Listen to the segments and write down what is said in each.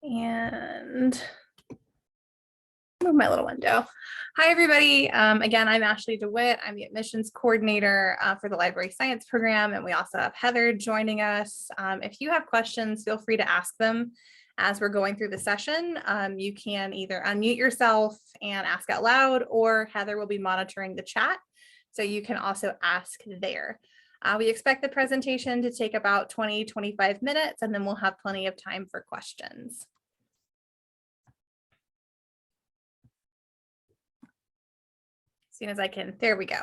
And move my little window. Hi, everybody. Again, I'm Ashley DeWitt. I'm the admissions coordinator for the library science program, and we also have Heather joining us. If you have questions, feel free to ask them as we're going through the session. You can either unmute yourself and ask out loud, or Heather will be monitoring the chat, so you can also ask there. We expect the presentation to take about 20-25 minutes, and then we'll have plenty of time for questions. As soon as I can, there we go.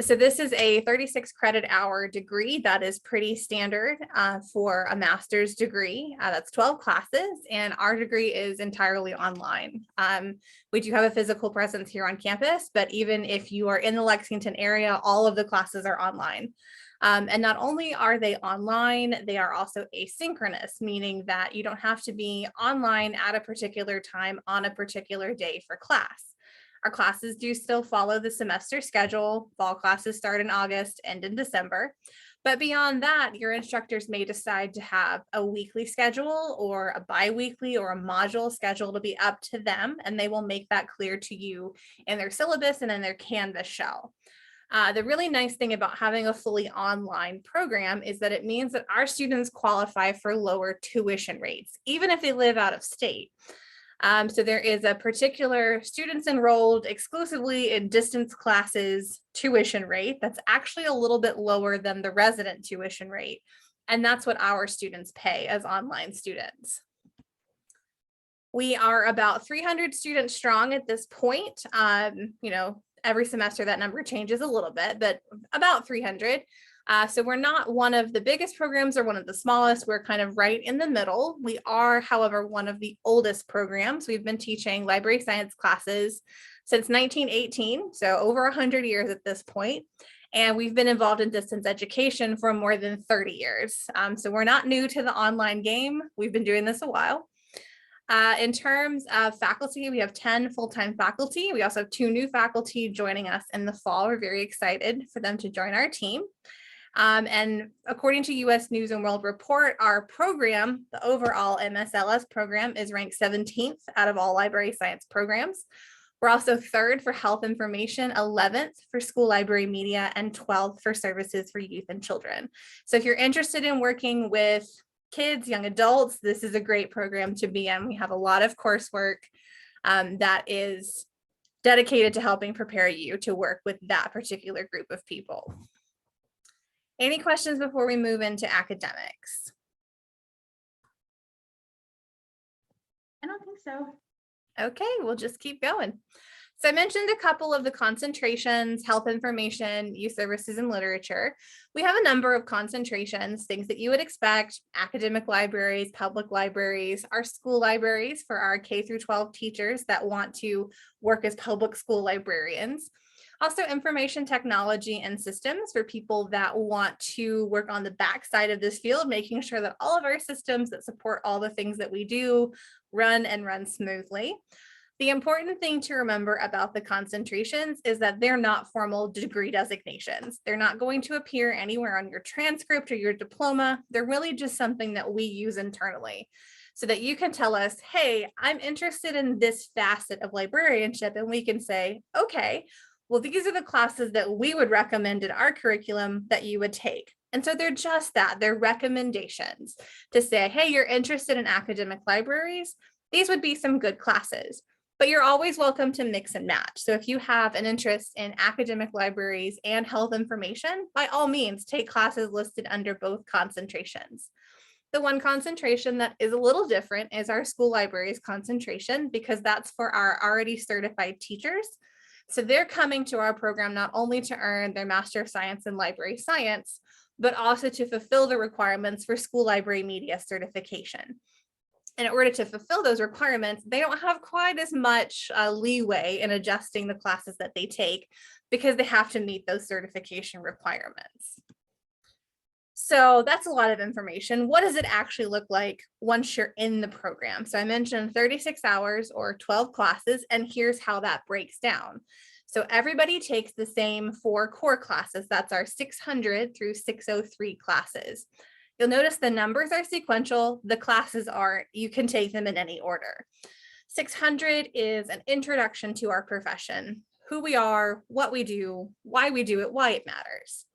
So this is a 36 credit hour degree that is pretty standard for a master's degree. That's 12 classes, and our degree is entirely online. We do have a physical presence here on campus, but even if you are in the Lexington area, all of the classes are online. And not only are they online, they are also asynchronous, meaning that you don't have to be online at a particular time on a particular day for class. Our classes do still follow the semester schedule. Fall classes start in August, end in December. But beyond that, your instructors may decide to have a weekly schedule or a bi-weekly or a module schedule to be up to them, and they will make that clear to you in their syllabus and in their Canvas shell. The really nice thing about having a fully online program is that it means that our students qualify for lower tuition rates, even if they live out of state. So there is a particular students enrolled exclusively in distance classes tuition rate that's actually a little bit lower than the resident tuition rate. And that's what our students pay as online students. We are about 300 students strong at this point. You know, every semester that number changes a little bit, but about 300. So we're not one of the biggest programs or one of the smallest. We're kind of right in the middle. We are, however, one of the oldest programs. We've been teaching library science classes since 1918, so over 100 years at this point. And we've been involved in distance education for more than 30 years. So we're not new to the online game. We've been doing this a while. In terms of faculty, we have 10 full-time faculty. We also have 2 new faculty joining us in the fall. We're very excited for them to join our team. And according to US News and World Report, our program, the overall MSLS program, is ranked 17th out of all library science programs. We're also 3rd for health information, 11th for school library media, and 12th for services for youth and children. So if you're interested in working with kids, young adults, this is a great program to be in. We have a lot of coursework that is dedicated to helping prepare you to work with that particular group of people. Any questions before we move into academics? I don't think so. Okay, we'll just keep going. So I mentioned a couple of the concentrations: health information, youth services, and literature. We have a number of concentrations, things that you would expect: academic libraries, public libraries, our school libraries for our K through 12 teachers that want to work as public school librarians. Also information technology and systems for people that want to work on the back side of this field, making sure that all of our systems that support all the things that we do run smoothly. The important thing to remember about the concentrations is that they're not formal degree designations. They're not going to appear anywhere on your transcript or your diploma. They're really just something that we use internally so that you can tell us, hey, I'm interested in this facet of librarianship, and we can say, okay, well, these are the classes that we would recommend in our curriculum that you would take. And so they're just that, they're recommendations to say, hey, you're interested in academic libraries, these would be some good classes. But you're always welcome to mix and match. So if you have an interest in academic libraries and health information, by all means, take classes listed under both concentrations. The one concentration that is a little different is our school libraries concentration, because that's for our already certified teachers. So they're coming to our program not only to earn their Master of Science in Library Science, but also to fulfill the requirements for school library media certification. In order to fulfill those requirements, they don't have quite as much leeway in adjusting the classes that they take because they have to meet those certification requirements. So that's a lot of information. What does it actually look like once you're in the program? So I mentioned 36 hours or 12 classes, and here's how that breaks down. So everybody takes the same 4 core classes. That's our 600 through 603 classes. You'll notice the numbers are sequential, the classes aren't. You can take them in any order. 600 is an introduction to our profession, who we are, what we do, why we do it, why it matters.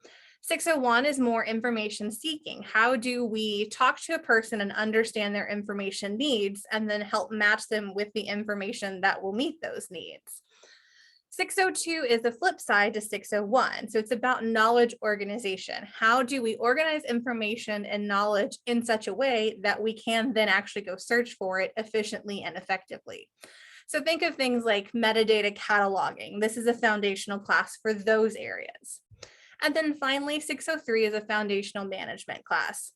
601 is more information seeking. How do we talk to a person and understand their information needs and then help match them with the information that will meet those needs? 602 is the flip side to 601. So it's about knowledge organization. How do we organize information and knowledge in such a way that we can then actually go search for it efficiently and effectively? So think of things like metadata cataloging. This is a foundational class for those areas. And then finally, 603 is a foundational management class.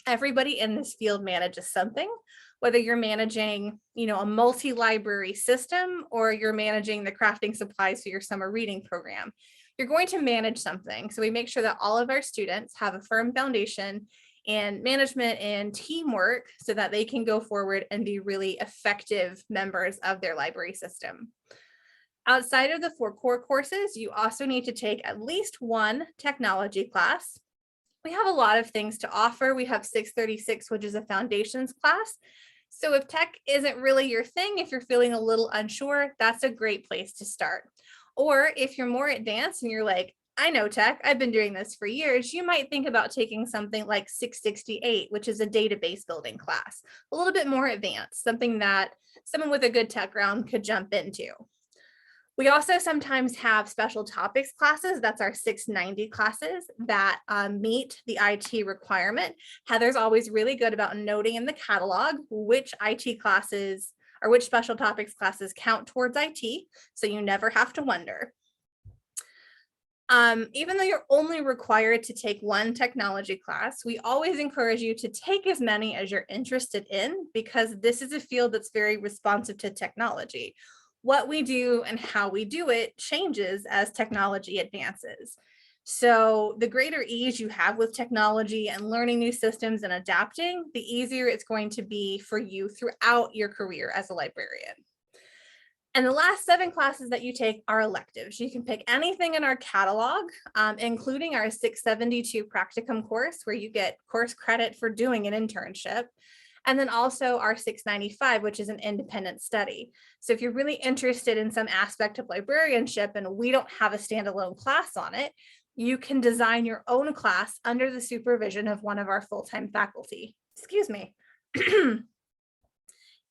Everybody in this field manages something, whether you're managing, a multi-library system or you're managing the crafting supplies for your summer reading program. You're going to manage something. So we make sure that all of our students have a firm foundation in management and teamwork so that they can go forward and be really effective members of their library system. Outside of the 4 core courses, you also need to take at least one technology class. We have a lot of things to offer. We have 636, which is a foundations class. So if tech isn't really your thing, if you're feeling a little unsure, that's a great place to start. Or if you're more advanced and you're like, I know tech, I've been doing this for years, you might think about taking something like 668, which is a database building class, a little bit more advanced, something that someone with a good tech ground could jump into. We also sometimes have special topics classes. That's our 690 classes that meet the IT requirement. Heather's always really good about noting in the catalog which IT classes or which special topics classes count towards IT, so you never have to wonder. Even though you're only required to take one technology class, we always encourage you to take as many as you're interested in because this is a field that's very responsive to technology. What we do and how we do it changes as technology advances. So the greater ease you have with technology and learning new systems and adapting, the easier it's going to be for you throughout your career as a librarian. And the last 7 classes that you take are electives. You can pick anything in our catalog, including our 672 practicum course, where you get course credit for doing an internship. And then also our 695, which is an independent study. So if you're really interested in some aspect of librarianship and we don't have a standalone class on it, you can design your own class under the supervision of one of our full-time faculty. Excuse me.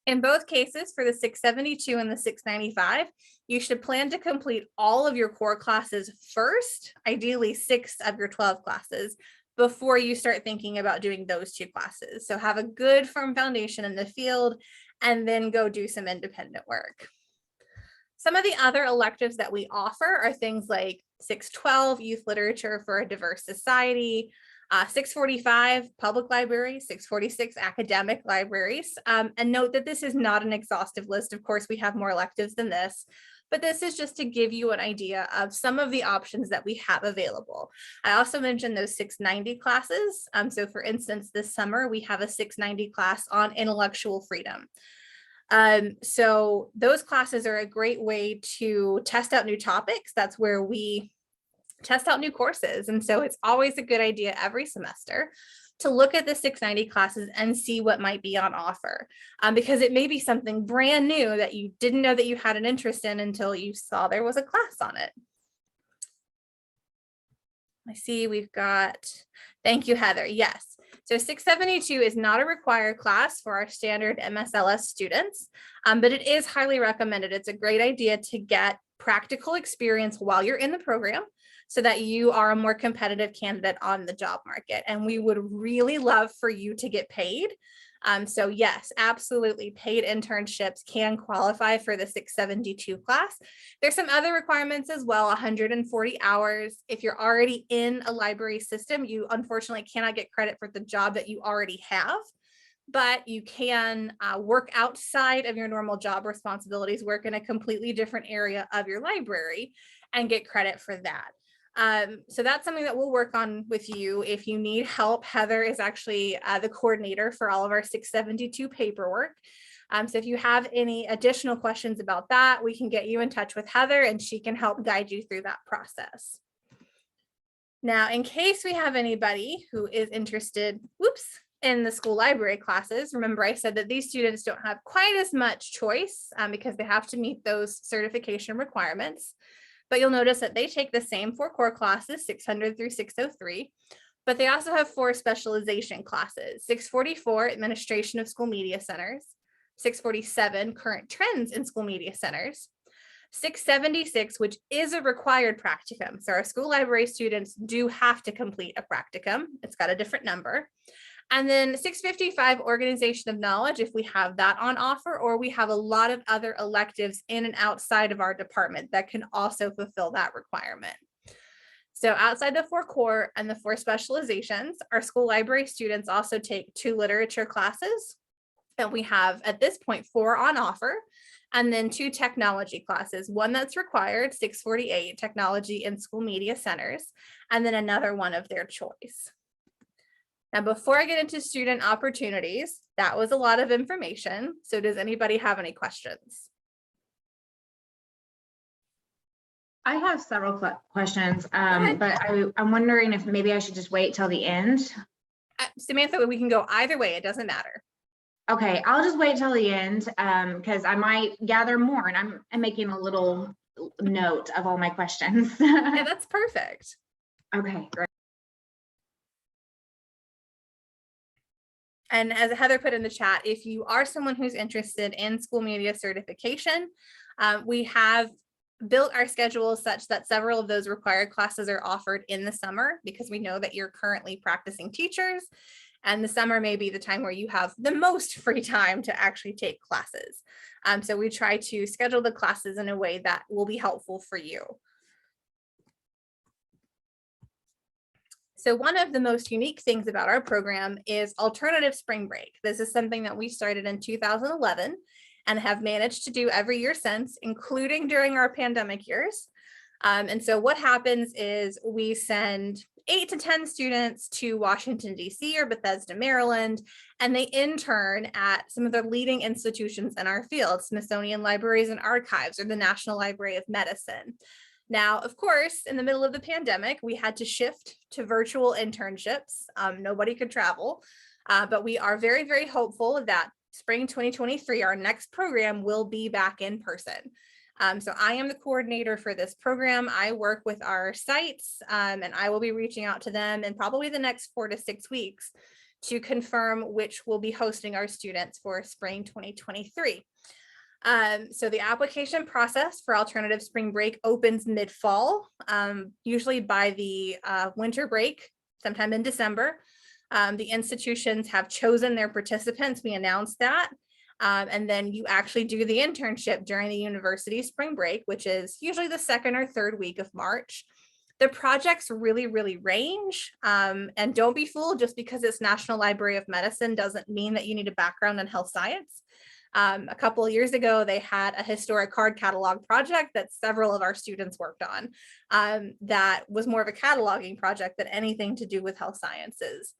In both cases, for the 672 and the 695, you should plan to complete all of your core classes first, ideally 6 of your 12 classes, before you start thinking about doing those 2 classes. So have a good firm foundation in the field and then go do some independent work. Some of the other electives that we offer are things like 612, Youth Literature for a Diverse Society, 645, Public Library, 646, Academic Libraries. And note that this is not an exhaustive list. Of course, we have more electives than this, but this is just to give you an idea of some of the options that we have available. I also mentioned those 690 classes. So for instance, this summer, we have a 690 class on intellectual freedom. So those classes are a great way to test out new topics. That's where we test out new courses. And so it's always a good idea every semester to look at the 690 classes and see what might be on offer, because it may be something brand new that you didn't know that you had an interest in until you saw there was a class on it. I see we've got, thank you, Heather. Yes. So 672 is not a required class for our standard MSLS students, but it is highly recommended. It's a great idea to get practical experience while you're in the program so that you are a more competitive candidate on the job market. And we would really love for you to get paid. So yes, absolutely, paid internships can qualify for the 672 class. There's some other requirements as well, 140 hours. If you're already in a library system, you unfortunately cannot get credit for the job that you already have, but you can work outside of your normal job responsibilities, work in a completely different area of your library and get credit for that. So that's something that we'll work on with you. If you need help, Heather is actually the coordinator for all of our 672 paperwork. So if you have any additional questions about that, we can get you in touch with Heather and she can help guide you through that process. Now, in case we have anybody who is interested, in the school library classes, remember I said that these students don't have quite as much choice because they have to meet those certification requirements. But you'll notice that they take the same 4 core classes, 600 through 603, but they also have 4 specialization classes, 644, Administration of School Media Centers, 647, Current Trends in School Media Centers, 676, which is a required practicum. So our school library students do have to complete a practicum. It's got a different number. And then 655, Organization of Knowledge, if we have that on offer, or we have a lot of other electives in and outside of our department that can also fulfill that requirement. So outside the 4 core and the 4 specializations, our school library students also take 2 literature classes. And we have at this point 4 on offer, and then 2 technology classes, one that's required, 648, Technology in School Media Centers, and then another one of their choice. Now, before I get into student opportunities, that was a lot of information. So does anybody have any questions? I have several questions, but I'm wondering if maybe I should just wait till the end. Samantha, we can go either way. It doesn't matter. Okay, I'll just wait till the end because I might gather more, and I'm making a little note of all my questions. Yeah, that's perfect. Okay, great. And as Heather put in the chat, if you are someone who's interested in school media certification, we have built our schedule such that several of those required classes are offered in the summer because we know that you're currently practicing teachers, and the summer may be the time where you have the most free time to actually take classes. So we try to schedule the classes in a way that will be helpful for you. So one of the most unique things about our program is alternative spring break. This is something that we started in 2011 and have managed to do every year since, including during our pandemic years. And so what happens is we send 8 to 10 students to Washington, D.C. or Bethesda, Maryland, and they intern at some of the leading institutions in our field, Smithsonian Libraries and Archives or the National Library of Medicine. Now, of course, in the middle of the pandemic, we had to shift to virtual internships. Nobody could travel, but we are very, very hopeful that spring 2023, our next program will be back in person. So I am the coordinator for this program. I work with our sites and I will be reaching out to them in probably the next 4 to 6 weeks to confirm which will be hosting our students for spring 2023. So the application process for alternative spring break opens mid-fall, usually by the winter break, sometime in December. The institutions have chosen their participants. We announced that. And then you actually do the internship during the university spring break, which is usually the 2nd or 3rd week of March. The projects really, really range. And don't be fooled, just because it's National Library of Medicine doesn't mean that you need a background in health science. A couple of years ago, they had a historic card catalog project that several of our students worked on that was more of a cataloging project than anything to do with health sciences.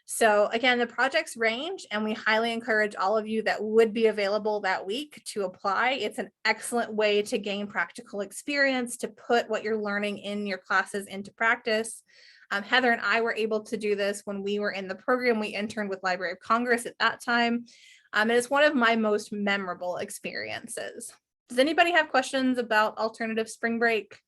So again, the projects range, and we highly encourage all of you that would be available that week to apply. It's an excellent way to gain practical experience, to put what you're learning in your classes into practice. Heather and I were able to do this when we were in the program. We interned with Library of Congress at that time. And it's one of my most memorable experiences. Does anybody have questions about alternative spring break?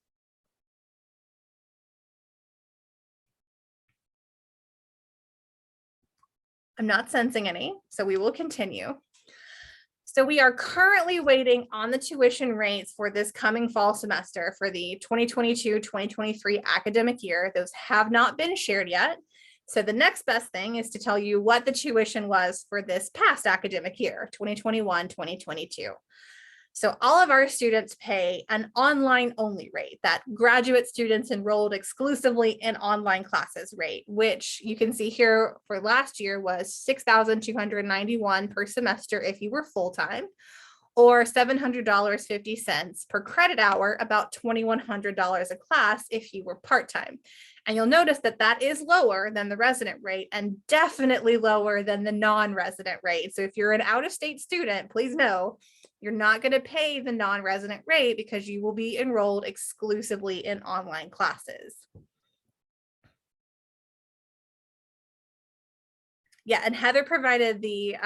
I'm not sensing any, so we will continue. So we are currently waiting on the tuition rates for this coming fall semester for the 2022-2023 academic year. Those have not been shared yet. So the next best thing is to tell you what the tuition was for this past academic year, 2021-2022. So all of our students pay an online only rate, that graduate students enrolled exclusively in online classes rate, which you can see here for last year was $6,291 per semester if you were full-time, or $700.50 per credit hour, about $2,100 a class if you were part-time. And you'll notice that that is lower than the resident rate and definitely lower than the non-resident rate. So if you're an out-of-state student, please know you're not going to pay the non-resident rate because you will be enrolled exclusively in online classes. Yeah, and Heather provided the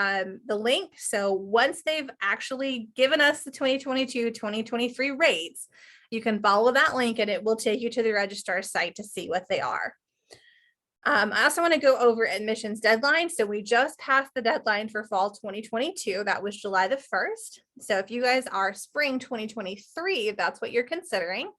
link. So once they've actually given us the 2022, 2023 rates, you can follow that link and it will take you to the registrar site to see what they are. I also want to go over admissions deadline. So we just passed the deadline for fall 2022. That was July the 1st. So if you guys are spring 2023, if that's what you're considering,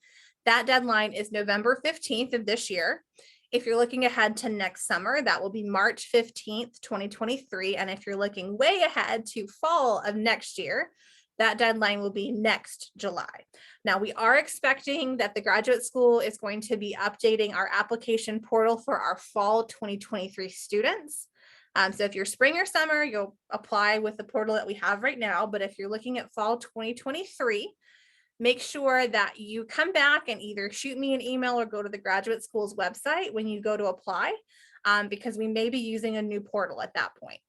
that deadline is November 15th of this year. If you're looking ahead to next summer, that will be March 15th, 2023. And if you're looking way ahead to fall of next year, that deadline will be next July. Now, we are expecting that the graduate school is going to be updating our application portal for our fall 2023 students. So if you're spring or summer, you'll apply with the portal that we have right now. But if you're looking at fall 2023, make sure that you come back and either shoot me an email or go to the graduate school's website when you go to apply, because we may be using a new portal at that point.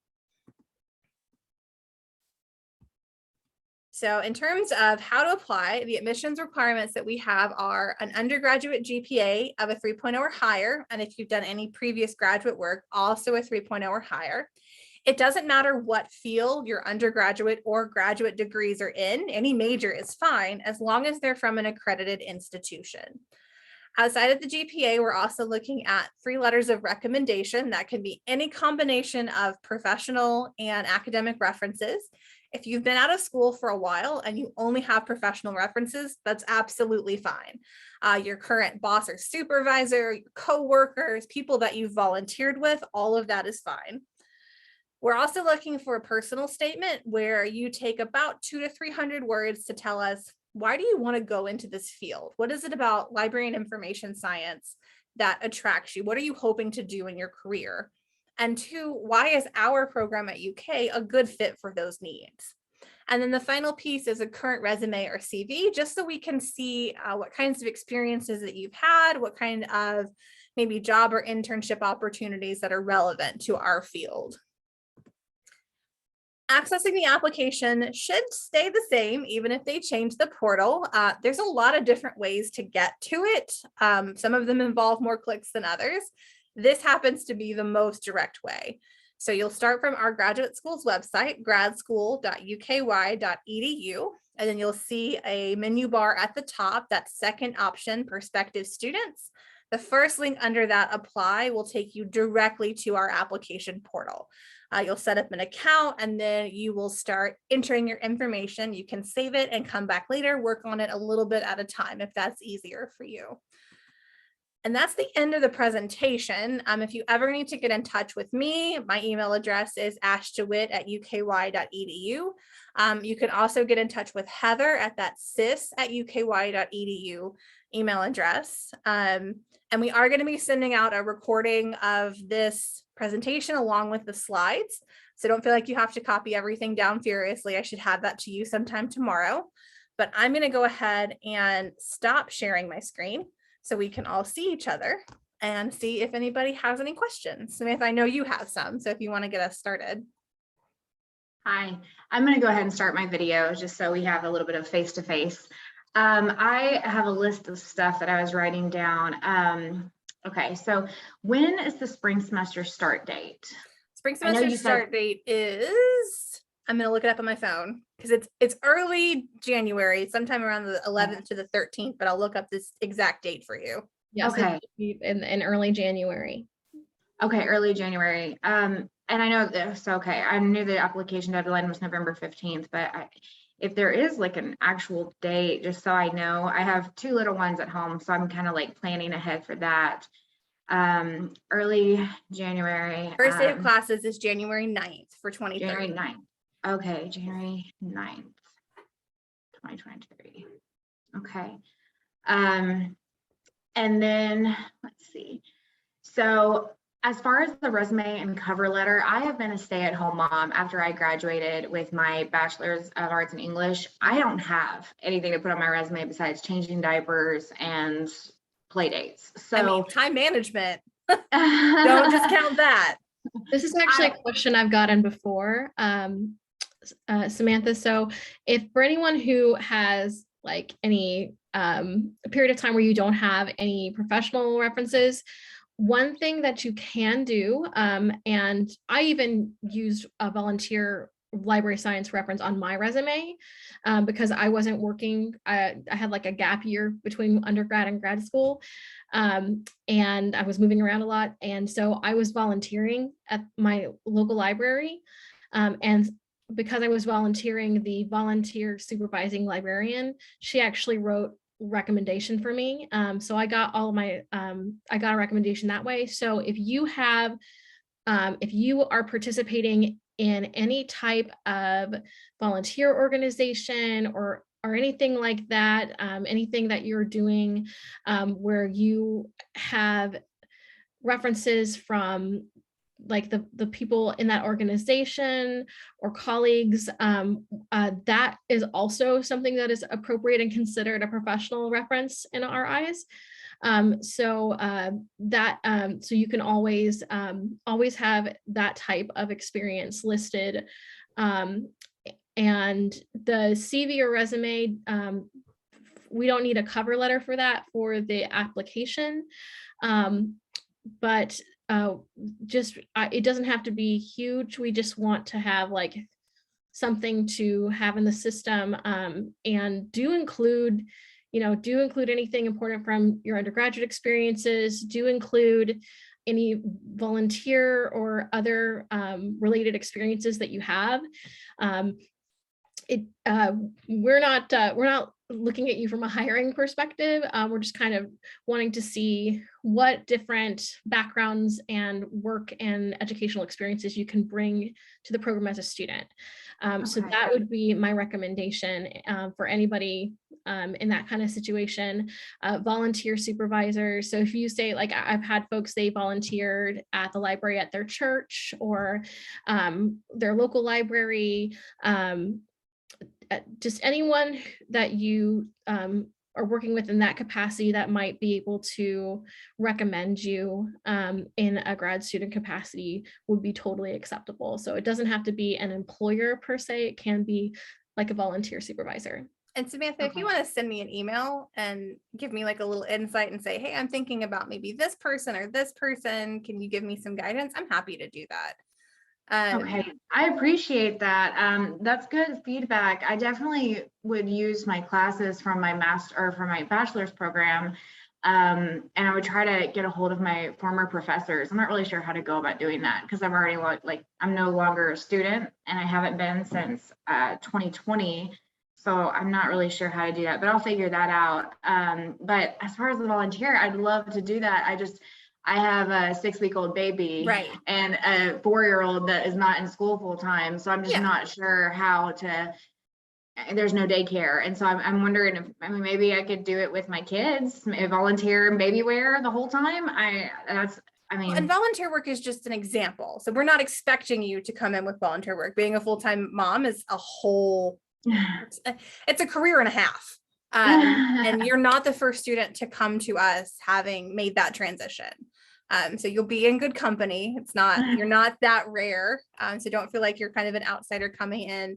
So in terms of how to apply, the admissions requirements that we have are an undergraduate GPA of a 3.0 or higher. And if you've done any previous graduate work, also a 3.0 or higher. It doesn't matter what field your undergraduate or graduate degrees are in, any major is fine, as long as they're from an accredited institution. Outside of the GPA, we're also looking at 3 letters of recommendation. That can be any combination of professional and academic references. If you've been out of school for a while and you only have professional references, that's absolutely fine. Your current boss or supervisor, your coworkers, people that you've volunteered with, all of that is fine. We're also looking for a personal statement where you take about 200 to 300 words to tell us, why do you want to go into this field? What is it about library and information science that attracts you? What are you hoping to do in your career? And 2, why is our program at UK a good fit for those needs? And then the final piece is a current resume or CV, just so we can see what kinds of experiences that you've had, what kind of maybe job or internship opportunities that are relevant to our field. Accessing the application should stay the same, even if they change the portal. There's a lot of different ways to get to it. Some of them involve more clicks than others. This happens to be the most direct way. So you'll start from our graduate school's website, gradschool.uky.edu, and then you'll see a menu bar at the top, that second option, prospective students. The first link under that, apply, will take you directly to our application portal. You'll set up an account and then you will start entering your information. You can save it and come back later, work on it a little bit at a time if that's easier for you. And that's the end of the presentation. If you ever need to get in touch with me, my email address is ashdewitt@uky.edu. You can also get in touch with Heather at that sis@uky.edu email address. And we are going to be sending out a recording of this presentation along with the slides. So don't feel like you have to copy everything down furiously. I should have that to you sometime tomorrow. But I'm going to go ahead and stop sharing my screen so we can all see each other and see if anybody has any questions. Samantha, I know you have some, so if you want to get us started. Hi, I'm going to go ahead and start my video just so we have a little bit of face-to-face. I have a list of stuff that I was writing down. Okay, so when is the spring semester start date? Spring semester start date is, I'm going to look it up on my phone because it's early January, sometime around the 11th to the 13th, but I'll look up this exact date for you. Yes, okay. In early January. Okay, early January. And I know this, okay, I knew the application deadline was November 15th, but if there is like an actual date, just so I know, I have 2 little ones at home, so I'm kind of like planning ahead for that. Early January. First day of classes is January 9th for 2023. January 9th. Okay, January 9th, 2023. Okay. And then let's see. So as far as the resume and cover letter, I have been a stay-at-home mom after I graduated with my bachelor's of arts in English. I don't have anything to put on my resume besides changing diapers and play dates. So I mean, time management. Don't discount that. This is actually a question I've gotten before, Samantha. So if for anyone who has like any a period of time where you don't have any professional references, One thing that you can do, and I even used a volunteer library science reference on my resume because I wasn't working. I had like a gap year between undergrad and grad school, and I was moving around a lot. And so I was volunteering at my local library. And because I was volunteering, the volunteer supervising librarian, she actually wrote recommendation for me. So I got all of my, I got a recommendation that way. So if you have, if you are participating in any type of volunteer organization or anything like that, anything that you're doing where you have references from like the people in that organization or colleagues, that is also something that is appropriate and considered a professional reference in our eyes. So you can always have that type of experience listed. And the CV or resume, we don't need a cover letter for that for the application. But it doesn't have to be huge. We just want to have like something to have in the system, and do include anything important from your undergraduate experiences, do include any volunteer or other related experiences that you have. We're not looking at you from a hiring perspective. We're just kind of wanting to see what different backgrounds and work and educational experiences you can bring to the program as a student. So that would be my recommendation for anybody in that kind of situation. Volunteer supervisors. So if you say, like, I've had folks, they volunteered at the library at their church or their local library, just anyone that you are working with in that capacity that might be able to recommend you in a grad student capacity would be totally acceptable. So it doesn't have to be an employer per se, it can be like a volunteer supervisor. And Samantha, if you want to send me an email and give me like a little insight and say, hey, I'm thinking about maybe this person or this person, can you give me some guidance? I'm happy to do that. Okay, I appreciate that. That's good feedback. I definitely would use my classes from my bachelor's program, and I would try to get a hold of my former professors. I'm not really sure how to go about doing that because I've already I'm no longer a student and I haven't been since 2020. So I'm not really sure how to do that, but I'll figure that out. But as far as the volunteer, I'd love to do that. I have a 6-week-old baby, right, and a 4-year-old that is not in school full time. So I'm just not sure how to, there's no daycare. And so I'm wondering if, maybe I could do it with my kids, volunteer in baby wear the whole time. And volunteer work is just an example. So we're not expecting you to come in with volunteer work. Being a full-time mom is a whole, it's a career and a half. And you're not the first student to come to us having made that transition. So you'll be in good company. You're not that rare. So don't feel like you're kind of an outsider coming in.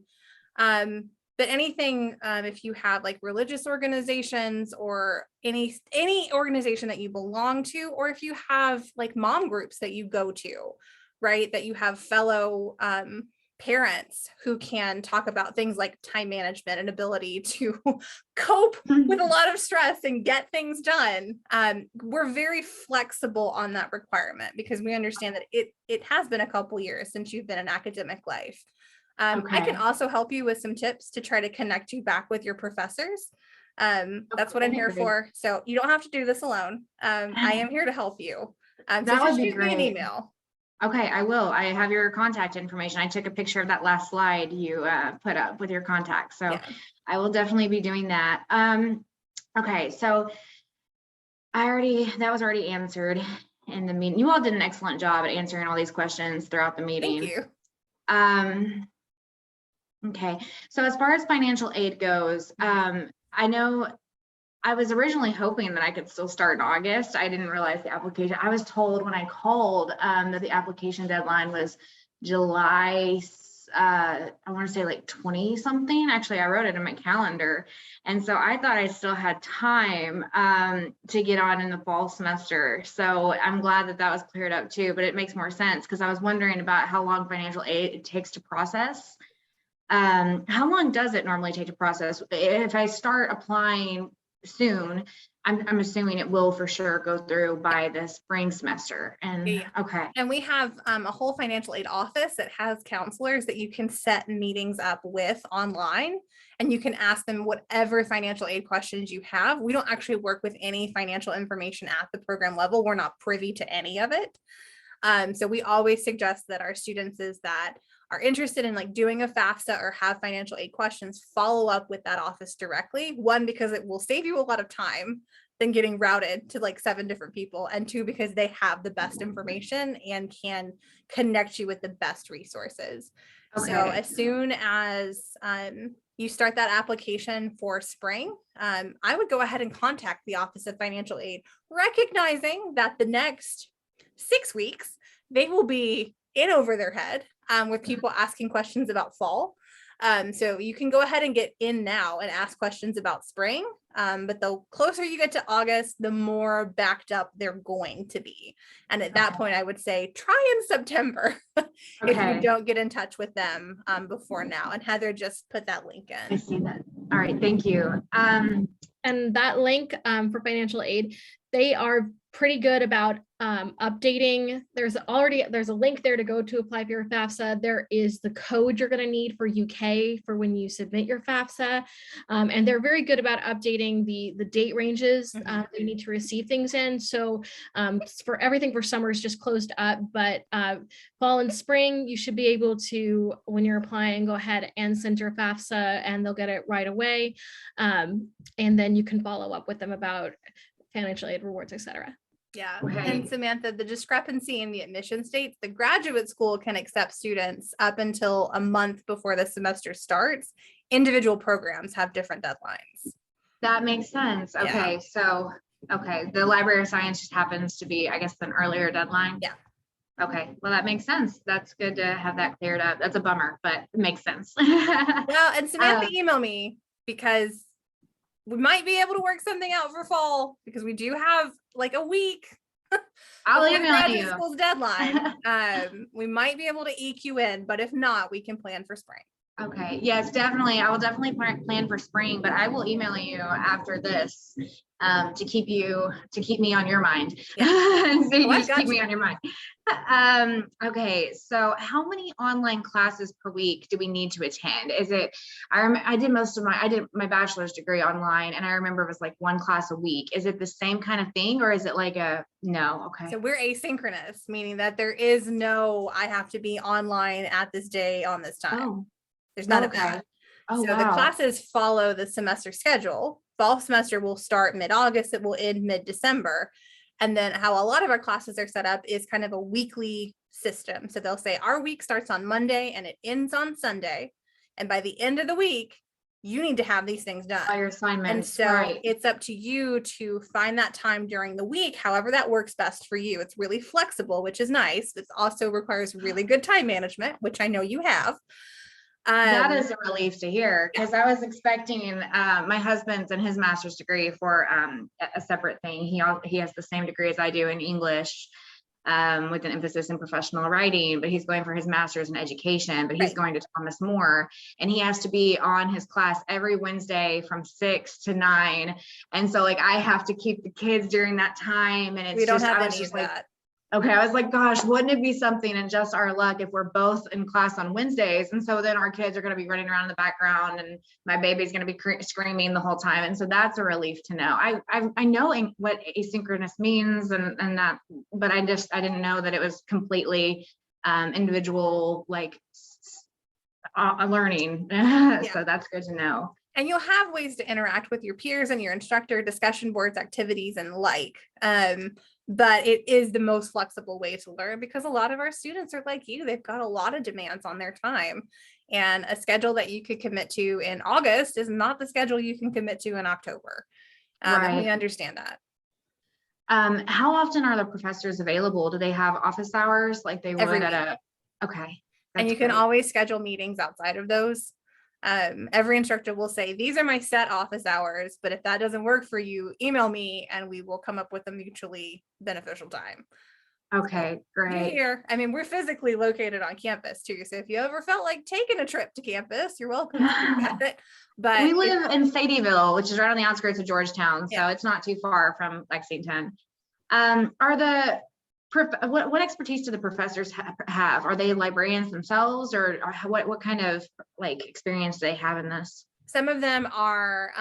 But anything, if you have like religious organizations or any organization that you belong to, or if you have like mom groups that you go to, right, that you have fellow parents who can talk about things like time management and ability to cope with a lot of stress and get things done. We're very flexible on that requirement because we understand that it has been a couple years since you've been in academic life. I can also help you with some tips to try to connect you back with your professors. That's what I'm here for. So you don't have to do this alone. I am here to help you. So that would be shoot me an email. Okay, I will. I have your contact information. I took a picture of that last slide you put up with your contact. So yeah. I will definitely be doing that. Okay, so that was already answered in the meeting. You all did an excellent job at answering all these questions throughout the meeting. Thank you. Okay, so as far as financial aid goes, I know I was originally hoping that I could still start in August. I didn't realize the application. I was told when I called that the application deadline was July I want to say like 20 something. Actually, I wrote it in my calendar. And so I thought I still had time to get on in the fall semester. So I'm glad that that was cleared up too, but it makes more sense because I was wondering about how long financial aid it takes to process. How long does it normally take to process? If I start applying soon, I'm assuming it will for sure go through by the spring semester. And Yeah. okay. And we have a whole financial aid office that has counselors that you can set meetings up with online, and you can ask them whatever financial aid questions you have. We don't actually work with any financial information at the program level. We're not privy to any of it. So we always suggest that our students that are interested in like doing a FAFSA or have financial aid questions, follow up with that office directly. One, because it will save you a lot of time than getting routed to like 7 different people. And 2, because they have the best information and can connect you with the best resources. Okay. So as soon as you start that application for spring, I would go ahead and contact the Office of Financial Aid, recognizing that the next 6 weeks, they will be in over their head with people asking questions about fall. So you can go ahead and get in now and ask questions about spring. But the closer you get to August, the more backed up they're going to be. And at that point, I would say try in September if you don't get in touch with them before now. And Heather just put that link I in. see that. All right, thank you. And that link for financial aid, they are pretty good about updating. There's a link there to go to apply for your FAFSA. There is the code you're going to need for UK for when you submit your FAFSA. And they're very good about updating the date ranges that you need to receive things in. So for everything for summer is just closed up, but fall and spring, you should be able to, when you're applying, go ahead and send your FAFSA and they'll get it right away. And then you can follow up with them about financial aid rewards, etc. Yeah. Okay. And Samantha, the discrepancy in the admission states, the graduate school can accept students up until a month before the semester starts. Individual programs have different deadlines. That makes sense. Yeah. Okay, so, okay, the Library of Science just happens to be, I guess, an earlier deadline. Yeah. Okay, well, that makes sense. That's good to have that cleared up. That's a bummer, but it makes sense. Well, and Samantha emailed me because we might be able to work something out for fall because we do have like a week. I'll before the email graduate you. school's deadline. We might be able to eke you in, but if not, we can plan for spring. Okay, yes, definitely. I will definitely plan for spring, but I will email you after this to keep me on your mind. Yeah. So you I just got keep me you. on your mind. Okay, so how many online classes per week do we need to attend? Is it, I did my bachelor's degree online, and I remember it was like 1 class a week. Is it the same kind of thing, or is it like no? Okay. So we're asynchronous, meaning that there is no, I have to be online at this day on this time. Oh. There's none of Okay. that. Oh, So wow. the classes follow the semester schedule. Fall semester will start mid-August, it will end mid-December. And then how a lot of our classes are set up is kind of a weekly system. So they'll say our week starts on Monday and it ends on Sunday. And by the end of the week, you need to have these things done. All your assignments. And so right. it's up to you to find that time during the week, however that works best for you. It's really flexible, which is nice. It also requires really good time management, which I know you have. That is a relief to hear, because I was expecting my husband's and his master's degree for a separate thing. He has the same degree as I do in English with an emphasis in professional writing, but he's going for his master's in education, but he's going to Thomas More, and he has to be on his class every Wednesday from 6 to 9. And so like I have to keep the kids during that time. And it's we don't just, have I was any just of like, that. okay, I was like, gosh, wouldn't it be something and just our luck if we're both in class on Wednesdays? And so then our kids are going to be running around in the background and my baby's going to be screaming the whole time. And so that's a relief to know. I know what asynchronous means and that, but I didn't know that it was completely individual, like learning. So that's good to know. And you'll have ways to interact with your peers and your instructor, discussion boards, activities, and like. But it is the most flexible way to learn because a lot of our students are like you. They've got a lot of demands on their time. And a schedule that you could commit to in August is not the schedule you can commit to in October. And we understand that. How often are the professors available? Do they have office hours like they would at a, okay. And That's you can great. always schedule meetings outside of those. Every instructor will say, these are my set office hours, but if that doesn't work for you, email me and we will come up with a mutually beneficial time. Okay, You're great. here. I mean, we're physically located on campus too. So if you ever felt like taking a trip to campus, you're welcome to do that. But We live in Sadieville, which is right on the outskirts of Georgetown, so Yeah. it's not too far from Lexington. What expertise do the professors have? Are they librarians themselves, or what kind of like experience do they have in this? some of them are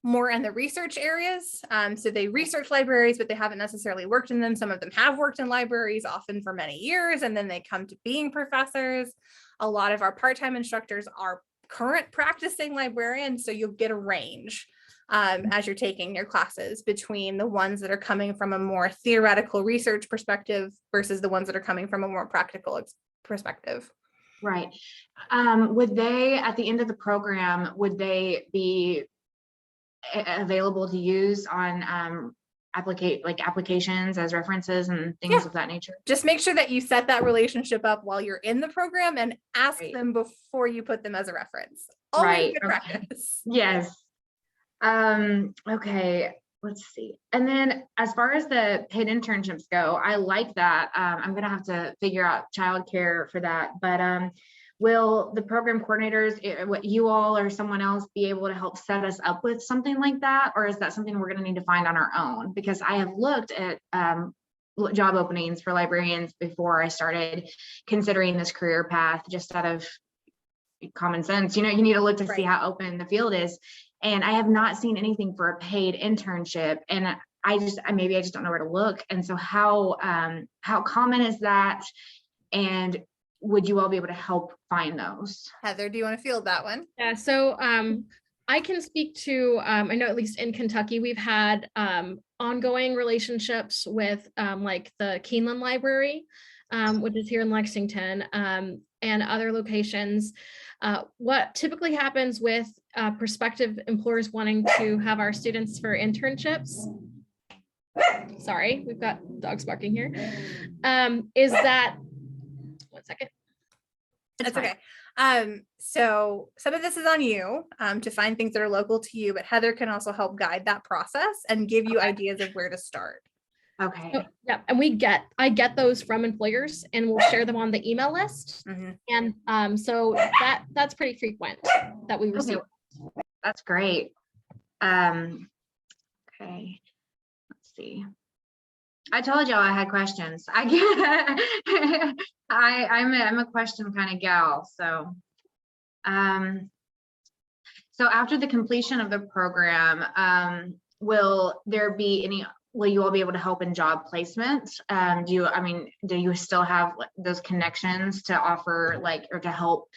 more in the research areas. So they research libraries, but they haven't necessarily worked in them. Some of them have worked in libraries, often for many years, and then they come to being professors. A lot of our part-time instructors are current practicing librarians, so you'll get a range as you're taking your classes between the ones that are coming from a more theoretical research perspective versus the ones that are coming from a more practical perspective. Right. Would they, at the end of the program, would they be available to use on applications as references and things of that nature? Just make sure that you set that relationship up while you're in the program and ask Right. them before you put them as a reference. Always Right. good Okay. practice. Yes. Okay, let's see. And then as far as the paid internships go, I like that. I'm gonna have to figure out childcare for that, but will the program coordinators, what you all or someone else be able to help set us up with something like that? Or is that something we're gonna need to find on our own? Because I have looked at job openings for librarians before I started considering this career path, just out of common sense. You know, you need to look to see how open the field is. And I have not seen anything for a paid internship. And maybe I just don't know where to look. And so how common is that? And would you all be able to help find those? Heather, do you want to field that one? Yeah, so I can speak to, I know at least in Kentucky, we've had ongoing relationships with like the Keeneland Library, which is here in Lexington, and other locations. What typically happens with prospective employers wanting to have our students for internships, sorry, we've got dogs barking here, is that, one second. That's okay. So some of this is on you to find things that are local to you, but Heather can also help guide that process and give you ideas of where to start. Okay. So, yeah, and I get those from employers and we'll share them on the email list. Mm-hmm. And so that's pretty frequent that we receive. Okay. That's great. Okay. Let's see. I told y'all I had questions. I'm a question kind of gal. So, so after the completion of the program, will you all be able to help in job placement? Do you still have those connections to offer or to help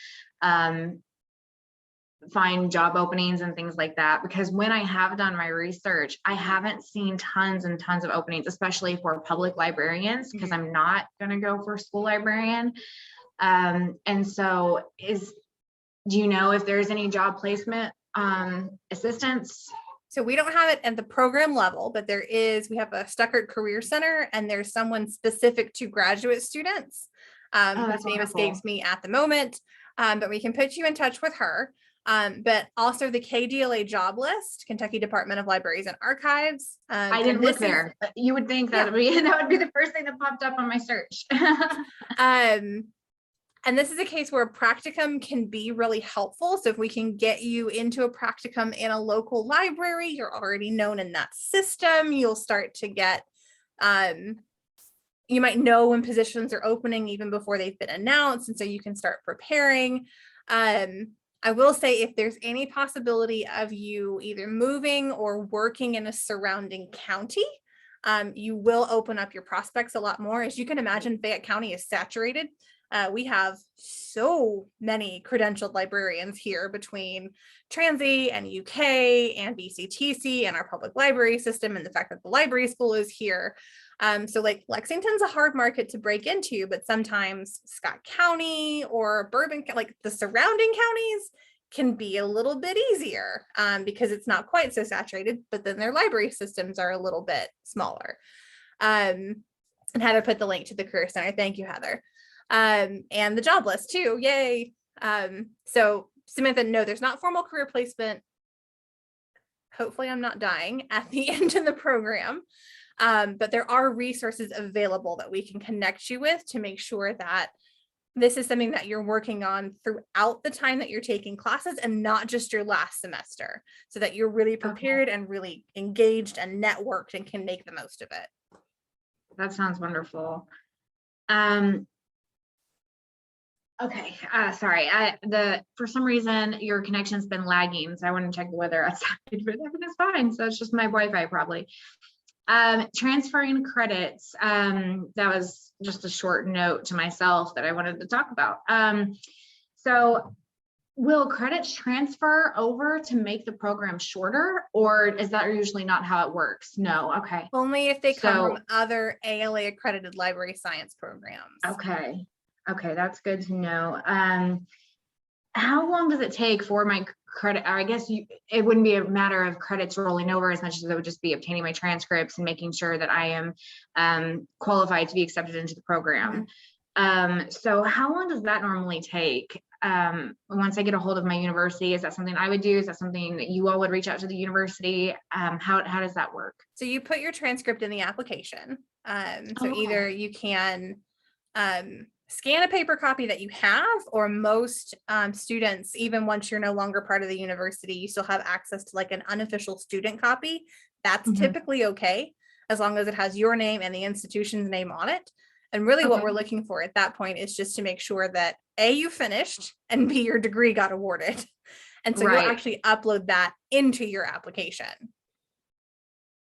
find job openings and things like that? Because when I have done my research, I haven't seen tons and tons of openings, especially for public librarians, because I'm not going to go for school librarian. And so do you know if there's any job placement assistance? So we don't have it at the program level, but we have a Stuckert Career Center, and there's someone specific to graduate students whose name escapes me at the moment, but we can put you in touch with her. But also the KDLA job list, Kentucky Department of Libraries and Archives. I didn't look there. You would think that would be the first thing that popped up on my search. And this is a case where a practicum can be really helpful. So if we can get you into a practicum in a local library, you're already known in that system. You'll start to get, you might know when positions are opening even before they've been announced. And so you can start preparing. I will say, if there's any possibility of you either moving or working in a surrounding county, you will open up your prospects a lot more. As you can imagine, Fayette County is saturated. We have so many credentialed librarians here between Transy and UK and BCTC and our public library system, and the fact that the library school is here. So Lexington's a hard market to break into, but sometimes Scott County or Bourbon, the surrounding counties, can be a little bit easier because it's not quite so saturated, but then their library systems are a little bit smaller. And Heather put the link to the Career Center. Thank you, Heather. And the job list too. Yay. So Samantha, no, there's not formal career placement. Hopefully I'm not dying at the end of the program. But there are resources available that we can connect you with to make sure that this is something that you're working on throughout the time that you're taking classes and not just your last semester, so that you're really prepared and really engaged and networked and can make the most of it. That sounds wonderful. Okay, sorry. For some reason your connection's been lagging, so I want to check the weather outside, but everything's fine. So it's just my Wi-Fi probably. Transferring credits. That was just a short note to myself that I wanted to talk about. So will credits transfer over to make the program shorter, or is that usually not how it works? No. Okay. Only if they come from other ALA accredited library science programs. Okay. Okay, that's good to know. How long does it take for my credit? Or I guess it wouldn't be a matter of credits rolling over as much as it would just be obtaining my transcripts and making sure that I am qualified to be accepted into the program. So how long does that normally take? Once I get a hold of my university, is that something I would do? Is that something that you all would reach out to the university? How does that work? So you put your transcript in the application. So okay. either you can scan a paper copy that you have, or most students, even once you're no longer part of the university, you still have access to like an unofficial student copy. That's typically okay, as long as it has your name and the institution's name on it. And really what we're looking for at that point is just to make sure that A, you finished, and B, your degree got awarded. And so you'll actually upload that into your application.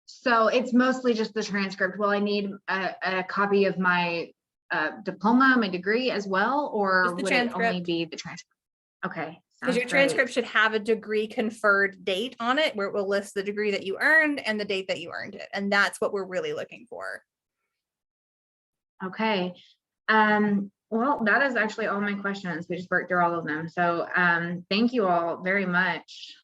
So it's mostly just the transcript. Will I need a copy of my diploma, my degree as well, or would it only be the transcript? Okay. Because your transcript should have a degree conferred date on it, where it will list the degree that you earned and the date that you earned it. And that's what we're really looking for. Okay. Well, that is actually all my questions. We just worked through all of them. So thank you all very much.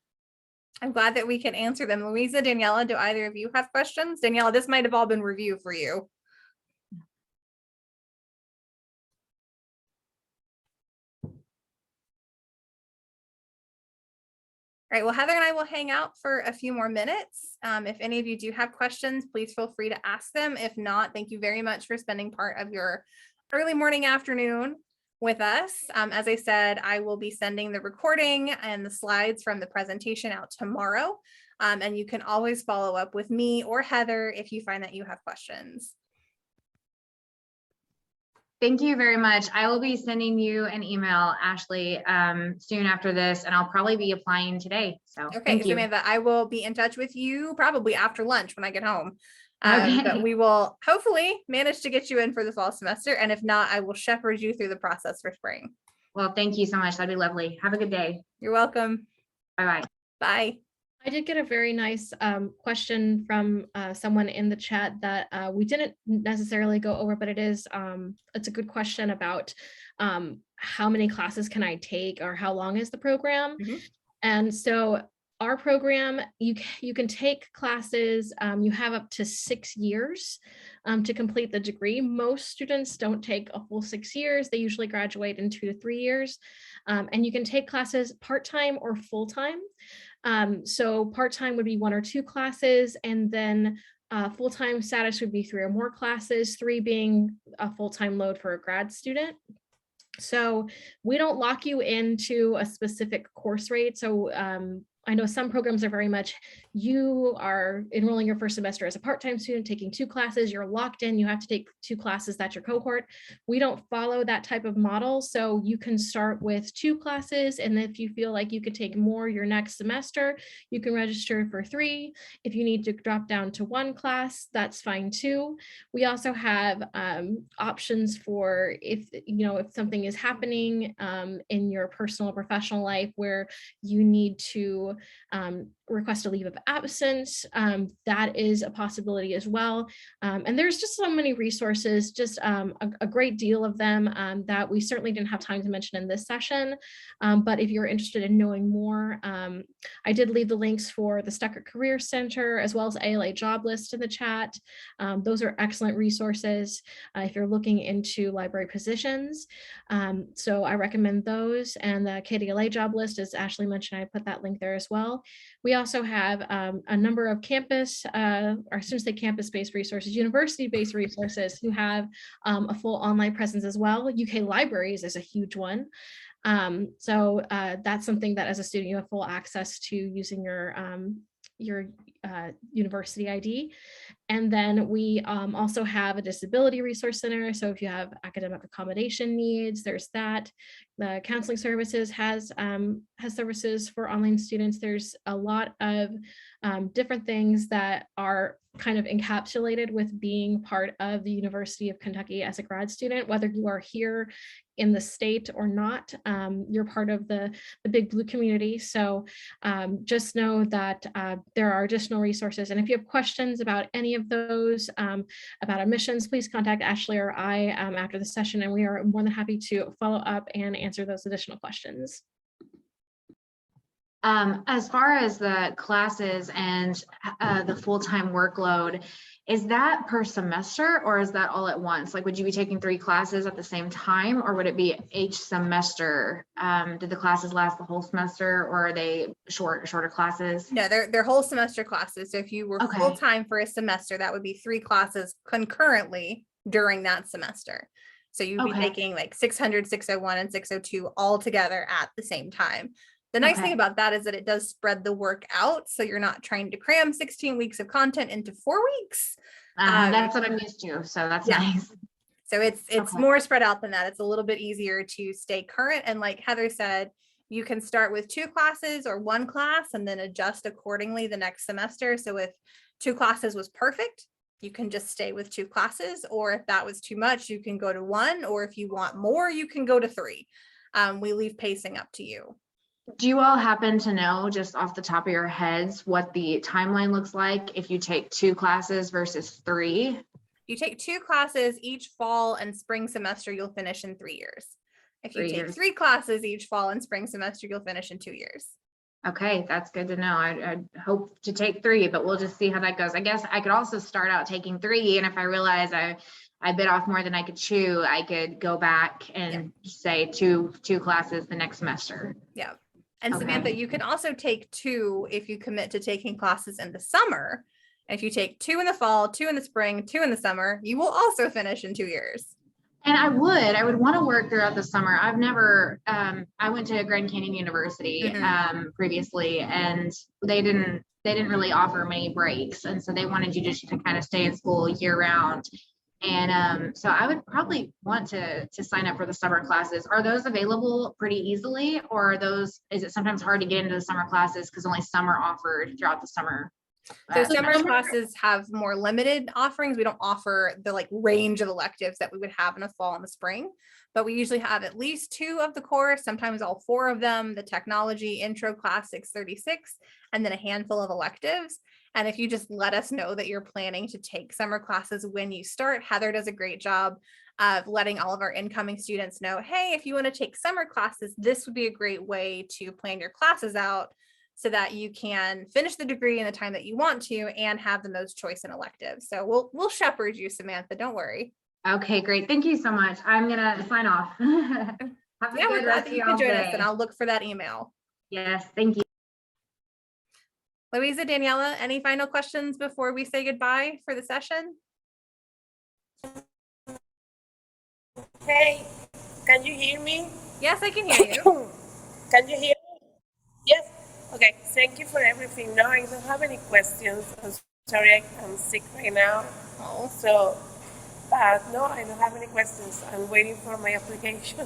I'm glad that we can answer them. Louisa, Daniela, do either of you have questions? Daniela, this might have all been review for you. All right, well, Heather and I will hang out for a few more minutes. If any of you do have questions, please feel free to ask them. If not, thank you very much for spending part of your early morning, afternoon with us. As I said, I will be sending the recording and the slides from the presentation out tomorrow. And you can always follow up with me or Heather if you find that you have questions. Thank you very much. I will be sending you an email, Ashley, soon after this, and I'll probably be applying today. So okay, Samantha, I will be in touch with you probably after lunch when I get home. But we will hopefully manage to get you in for the fall semester. And if not, I will shepherd you through the process for spring. Well, thank you so much. That'd be lovely. Have a good day. You're welcome. Bye-bye. Bye. I did get a very nice question from someone in the chat that we didn't necessarily go over, but it's a good question about how many classes can I take, or how long is the program? And so our program, you can take classes, you have up to 6 years to complete the degree. Most students don't take a full 6 years. They usually graduate in 2 to 3 years. And you can take classes part-time or full-time. So part-time would be 1 or 2 classes, and then full-time status would be 3 or more classes, 3 being a full-time load for a grad student. So we don't lock you into a specific course rate. So I know some programs are very much, you are enrolling your first semester as a part-time student, taking 2 classes, you're locked in, you have to take 2 classes, that's your cohort. We don't follow that type of model. So you can start with 2 classes, and if you feel like you could take more your next semester, you can register for 3. If you need to drop down to 1 class, that's fine too. We also have options for if something is happening in your personal or professional life where you need to request a leave of absence. That is a possibility as well. And there's just so many resources, just a great deal of them that we certainly didn't have time to mention in this session. But if you're interested in knowing more, I did leave the links for the Stucker Career Center as well as ALA job list in the chat. Those are excellent resources if you're looking into library positions. So I recommend those, and the KDLA job list, as Ashley mentioned, I put that link there as well. We also have a number of campus, or I shouldn't say campus-based resources, university-based resources who have a full online presence as well. UK Libraries is a huge one. So that's something that as a student you have full access to using your university ID. And then we also have a disability resource center. So if you have academic accommodation needs, there's that. The counseling services has services for online students. There's a lot of different things that are kind of encapsulated with being part of the University of Kentucky as a grad student, whether you are here in the state or not, you're part of the Big Blue community. So just know that there are additional resources. And if you have questions about any of those, about admissions, please contact Ashley or I after the session, and we are more than happy to follow up and answer those additional questions. As far as the classes and the full-time workload, is that per semester or is that all at once? Like, would you be taking 3 classes at the same time, or would it be each semester? Did the classes last the whole semester, or are they shorter classes? No, they're whole semester classes. So if you were Okay. full-time for a semester, that would be 3 classes concurrently during that semester. So you'd be taking like 600, 601, and 602 all together at the same time. The nice thing about that is that it does spread the work out. So you're not trying to cram 16 weeks of content into 4 weeks. That's what I'm used to. So that's nice. So it's more spread out than that. It's a little bit easier to stay current. And like Heather said, you can start with 2 classes or 1 class and then adjust accordingly the next semester. So if 2 classes was perfect, you can just stay with 2 classes. Or if that was too much, you can go to 1. Or if you want more, you can go to 3. We leave pacing up to you. Do you all happen to know, just off the top of your heads, what the timeline looks like if you take 2 classes versus 3? You take 2 classes each fall and spring semester, you'll finish in 3 years. If you take 3 classes each fall and spring semester, you'll finish in 2 years. Okay, that's good to know. I hope to take 3, but we'll just see how that goes. I guess I could also start out taking 3, and if I realize I bit off more than I could chew, I could go back and say two classes the next semester. Yeah. And Samantha, you can also take 2 if you commit to taking classes in the summer. And if you take 2 in the fall, 2 in the spring, 2 in the summer, you will also finish in 2 years. And I would want to work throughout the summer. I've never, I went to Grand Canyon University previously, and they didn't really offer many breaks. And so they wanted you just to kind of stay in school year round. And so I would probably want to sign up for the summer classes. Are those available pretty easily, or is it sometimes hard to get into the summer classes because only some are offered throughout the summer? So summer classes have more limited offerings. We don't offer the like range of electives that we would have in the fall and the spring, but we usually have at least 2 of the course, sometimes all 4 of them, the technology intro class 636, and then a handful of electives. And if you just let us know that you're planning to take summer classes when you start, Heather does a great job of letting all of our incoming students know, hey, if you want to take summer classes, this would be a great way to plan your classes out so that you can finish the degree in the time that you want to and have the most choice in electives. So we'll shepherd you, Samantha, don't worry. Okay, great. Thank you so much. I'm gonna sign off. Have a we're glad that you can join us, and I'll look for that email. Yes, thank you. Louisa, Daniela, any final questions before we say goodbye for the session? Hey, can you hear me? Yes, I can hear you. Can you hear me? Yes. Okay, thank you for everything. No, I don't have any questions. I'm sorry, I'm sick right now. Oh. So, but no, I don't have any questions. I'm waiting for my application.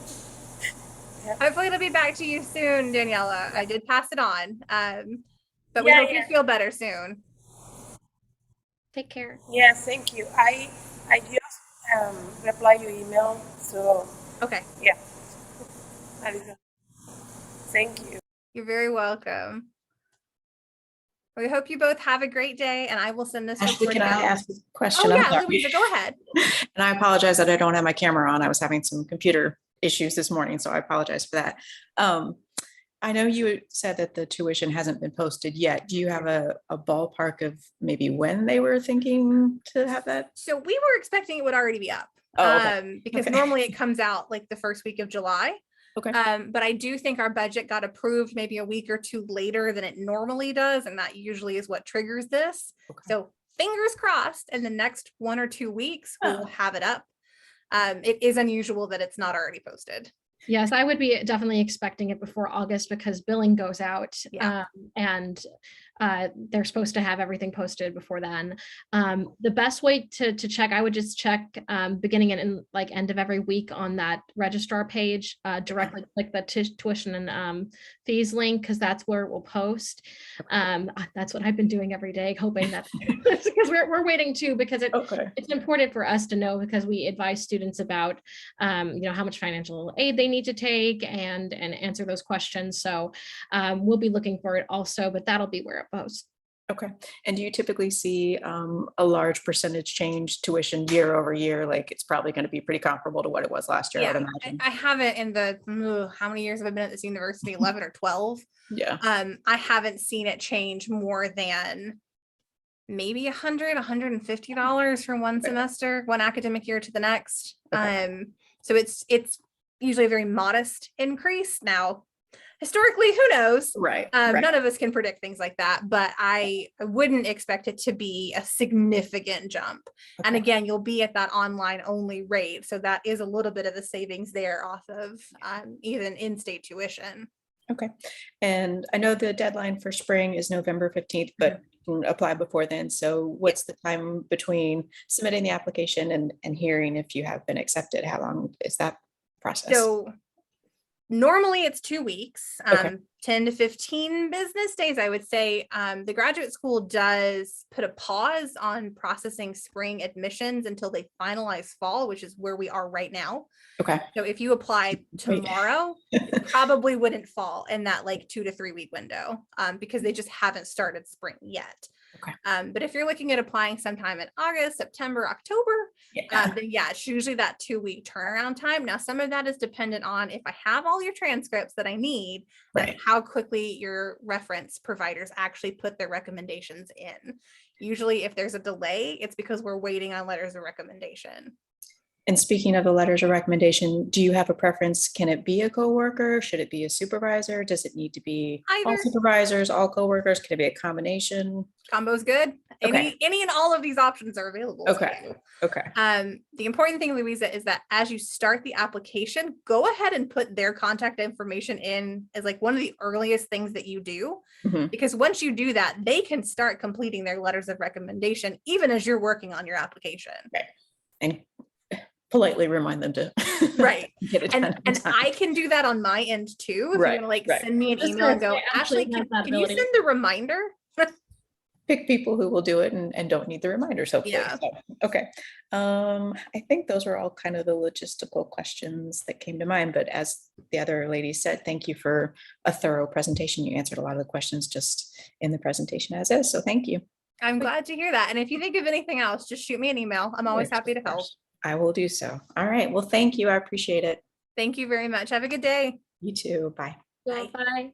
Yeah. Hopefully it'll be back to you soon, Daniela. I did pass it on. But we hope you feel better soon. Take care. Yeah, thank you. I just reply your email. So okay. Yeah. Thank you. You're very welcome. We hope you both have a great day, and I will send this Ashley, report can I out. ask a question? Oh I'm yeah, sorry. Louisa, go ahead. And I apologize that I don't have my camera on. I was having some computer issues this morning, so I apologize for that. I know you said that the tuition hasn't been posted yet. Do you have a ballpark of maybe when they were thinking to have that? So we were expecting it would already be up. Oh, okay. Because Okay. normally it comes out like the first week of July. Okay. But I do think our budget got approved maybe a week or two later than it normally does, and that usually is what triggers this. Okay. So fingers crossed, in the next 1 or 2 weeks, we will Oh. have it up. It is unusual that it's not already posted. Yes, I would be definitely expecting it before August because billing goes out. Yeah. And they're supposed to have everything posted before then. The best way to check, I would just check beginning and like end of every week on that registrar page, directly click the tuition and fees link, because that's where it will post. That's what I've been doing every day, hoping that because we're waiting too, because Okay. it's important for us to know, because we advise students about how much financial aid they need to take and answer those questions. So we'll be looking for it also, but that'll be where it posts. Okay. And do you typically see a large percentage change tuition year over year? Like it's probably going to be pretty comparable to what it was last year, I'd Yeah, imagine. I haven't in the how many years have I been at this university? 11 or 12. Yeah. I haven't seen it change more than maybe $100-$150 from one Okay. semester, one academic year to the next. Okay. So it's usually a very modest increase. Now, historically, who knows? Right. None of us can predict things like that, but I wouldn't expect it to be a significant jump. And Okay. again, you'll be at that online only rate. So that is a little bit of a savings there off of even in-state tuition. Okay. And I know the deadline for spring is November 15th, but you can apply before then. So what's the time between submitting the application and hearing if you have been accepted? How long is that process? So normally it's 2 weeks, Okay. 10 to 15 business days, I would say. The graduate school does put a pause on processing spring admissions until they finalize fall, which is where we are right now. Okay. So if you apply tomorrow, it probably wouldn't fall in that like 2 to 3 week window, because they just haven't started spring yet. Okay. But if you're looking at applying sometime in August, September, October, Yeah. then yeah, it's usually that 2 week turnaround time. Now, some of that is dependent on if I have all your transcripts that I need, and Right. how quickly your reference providers actually put their recommendations in. Usually if there's a delay, it's because we're waiting on letters of recommendation. And speaking of the letters of recommendation, do you have a preference? Can it be a coworker? Should it be a supervisor? Does it need to be all Either. supervisors, all coworkers? Can it be a combination? Combo's good. Okay. Any and all of these options are available. to Okay. you. Okay. The important thing, Louisa, is that as you start the application, go ahead and put their contact information in as like one of the earliest things that you do, Mhm. because once you do that, they can start completing their letters of recommendation even as you're working on your application. And politely remind them to Right. get it done. And I can do that on my end too. If Right, you're gonna like right. send me an I was email and gonna go, say, Ashley, Ashley has that can you ability. send a reminder? Pick people who will do it and don't need the reminders, hopefully. Yeah. So, okay. I think those were all kind of the logistical questions that came to mind, but as the other lady said, thank you for a thorough presentation. You answered a lot of the questions just in the presentation as is, so thank you. I'm glad to hear that. And if you think of anything else, just shoot me an email. I'm always Yes, happy to of help. course. I will do so. All right, well, thank you. I appreciate it. Thank you very much. Have a good day. You too. Bye. Bye. Bye.